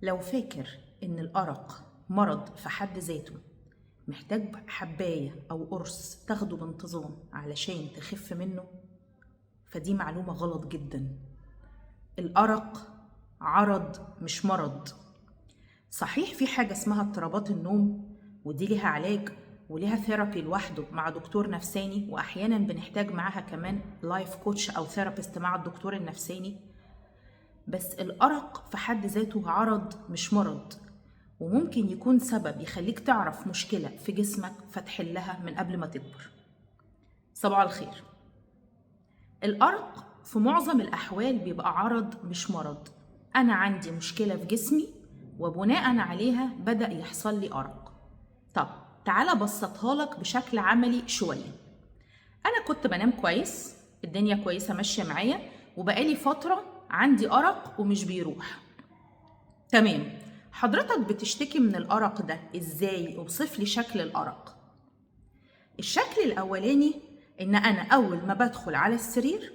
لو فاكر إن الأرق مرض في حد ذاته محتاج حباية أو قرص تاخده بانتظام علشان تخف منه، فدي معلومة غلط جدا. الأرق عرض مش مرض. صحيح في حاجة اسمها اضطرابات النوم ودي ليها علاج وليها ثيرابي لوحده مع دكتور نفساني، وأحيانا بنحتاج معاها كمان لايف كوتش أو ثيرابيست مع الدكتور النفساني. بس الأرق في حد ذاته عرض مش مرض، وممكن يكون سبب يخليك تعرف مشكلة في جسمك فتحلها من قبل ما تكبر. صباح الخير. الأرق في معظم الأحوال بيبقى عرض مش مرض. أنا عندي مشكلة في جسمي وبناء عليها بدأ يحصل لي أرق. طب تعالى بسطها لك بشكل عملي شوية. أنا كنت بنام كويس، الدنيا كويسة ماشية معايا، وبقالي فترة عندي أرق ومش بيروح. تمام، حضرتك بتشتكي من الأرق ده إزاي؟ اوصف لي شكل الأرق. الشكل الأولاني إن أنا أول ما بدخل على السرير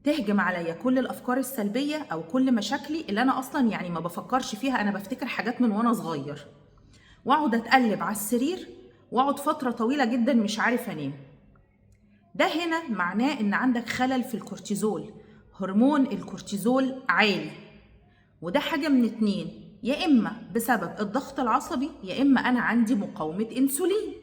تهجم عليا كل الأفكار السلبية أو كل مشاكلي اللي أنا أصلا يعني ما بفكرش فيها، أنا بفتكر حاجات من وأنا صغير، وأقعد أتقلب على السرير وأقعد فترة طويلة جدا مش عارف أنام. ده هنا معناه إن عندك خلل في الكورتيزول، هرمون الكورتيزول عالي، وده حاجة من اتنين، يا إما بسبب الضغط العصبي يا إما أنا عندي مقاومة إنسولين.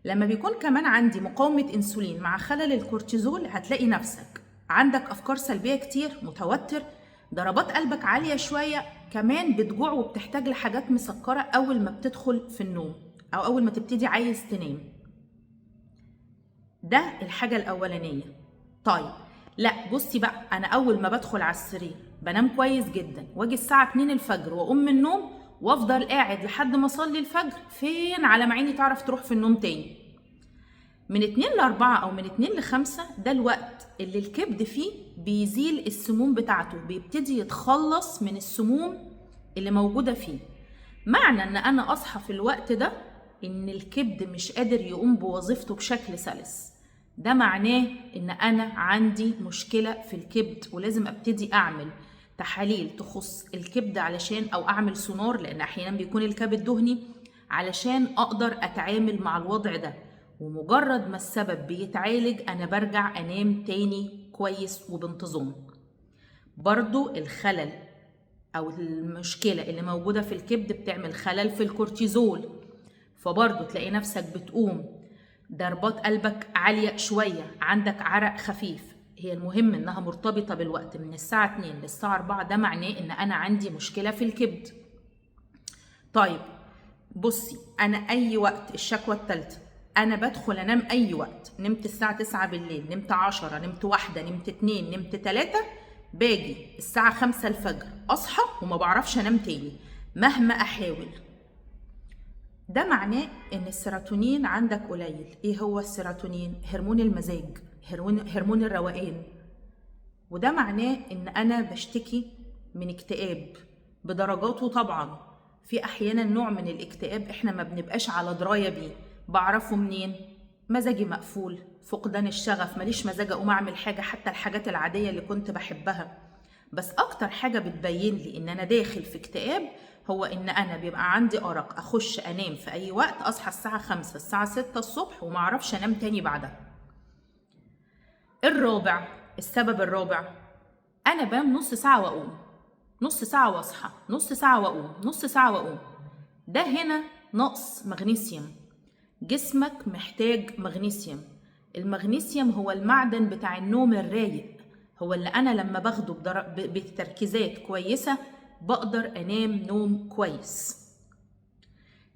لما بيكون كمان عندي مقاومة إنسولين مع خلل الكورتيزول هتلاقي نفسك عندك أفكار سلبية كتير، متوتر، ضربات قلبك عالية شوية، كمان بتجوع وبتحتاج لحاجات مسكرة أول ما بتدخل في النوم أو أول ما تبتدي عايز تنام. ده الحاجة الأولانية. طيب لا بصي بقى، أنا أول ما بدخل على السرير بنام كويس جدا، واجي الساعة 2 الفجر وأقوم من النوم وافضل قاعد لحد ما اصلي الفجر، فين على ما عيني تعرف تروح في النوم تاني. من 2 ل4 او من 2 ل5 ده الوقت اللي الكبد فيه بيزيل السموم بتاعته، بيبتدي يتخلص من السموم اللي موجودة فيه. معنى ان انا اصحى في الوقت ده ان الكبد مش قادر يقوم بوظيفته بشكل سلس، ده معناه ان انا عندي مشكلة في الكبد، ولازم ابتدي اعمل تحاليل تخص الكبد علشان او اعمل سونار، لان احيانا بيكون الكبد دهني، علشان اقدر اتعامل مع الوضع ده. ومجرد ما السبب بيتعالج انا برجع انام تاني كويس وبانتظام. برضو الخلل او المشكلة اللي موجودة في الكبد بتعمل خلل في الكورتيزول، فبرضو تلاقي نفسك بتقوم ضربات قلبك عالية شوية، عندك عرق خفيف. هي المهم انها مرتبطة بالوقت من الساعة 2 للساعة 4، ده معناه ان انا عندي مشكلة في الكبد. طيب بصي، انا اي وقت، الشكوى الثالثة، انا بدخل انام اي وقت، نمت الساعة 9 بالليل، نمت 10، نمت 1، نمت 2، نمت 3، باجي الساعة 5 الفجر اصحى وما بعرفش انام تاني مهما احاول. ده معناه ان السيروتونين عندك قليل. ايه هو السيروتونين؟ هرمون المزاج، هرمون الروقان. وده معناه ان انا بشتكي من اكتئاب بدرجاته. طبعا في احيانا نوع من الاكتئاب احنا ما بنبقاش على درايه بيه، بعرفه منين؟ مزاجي مقفول، فقدان الشغف، ماليش مزاج اقوم اعمل حاجه، حتى الحاجات العاديه اللي كنت بحبها. بس اكتر حاجه بتبين لي ان انا داخل في اكتئاب هو ان انا بيبقى عندي ارق، اخش انام في اي وقت، اصحى الساعه 5 الساعه 6 الصبح وما اعرفش انام تاني بعدها. السبب الرابع، انا بنام نص ساعه واقوم، نص ساعه واصحى، نص ساعه واقوم، نص ساعه واقوم. ده هنا نقص مغنيسيوم. جسمك محتاج مغنيسيوم. المغنيسيوم هو المعدن بتاع النوم الرايق، هو اللي انا لما باخده بتركيزات كويسه بقدر انام نوم كويس.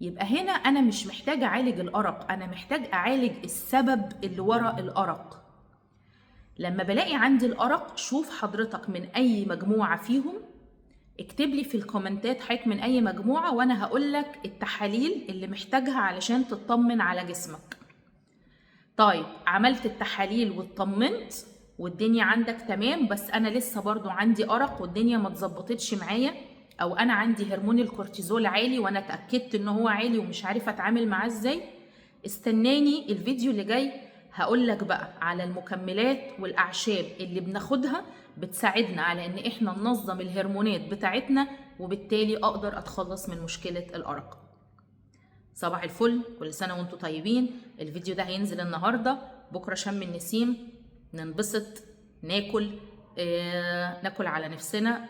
يبقى هنا انا مش محتاج اعالج الارق، انا محتاج اعالج السبب اللي وراء الارق. لما بلاقي عندي الارق، شوف حضرتك من اي مجموعه فيهم، اكتب لي في الكومنتات حضرتك من اي مجموعه وانا هقول لك التحاليل اللي محتاجها علشان تطمن على جسمك. طيب عملت التحاليل واطمنت والدنيا عندك تمام، بس انا لسه برضو عندي ارق والدنيا ما اتظبطتش معايا، او انا عندي هرمون الكورتيزول عالي وانا اتاكدت ان هو عالي ومش عارفه اتعامل معاه ازاي، استناني الفيديو اللي جاي هقول لك بقى على المكملات والاعشاب اللي بناخدها بتساعدنا على ان احنا ننظم الهرمونات بتاعتنا، وبالتالي اقدر اتخلص من مشكلة الارق. صباح الفل، كل سنة وانتم طيبين. الفيديو ده هينزل النهاردة، بكرة شم النسيم، ننبسط، ناكل ناكل على نفسنا،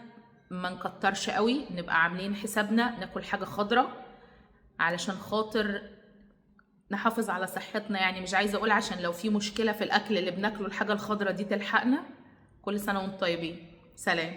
ما نكترش قوي، نبقى عاملين حسابنا ناكل حاجة خضرة علشان خاطر نحافظ على صحتنا. يعني مش عايزة اقول عشان لو في مشكلة في الاكل اللي بناكله الحاجة الخضرة دي تلحقنا. كل سنة وانتم طيبين، سلام.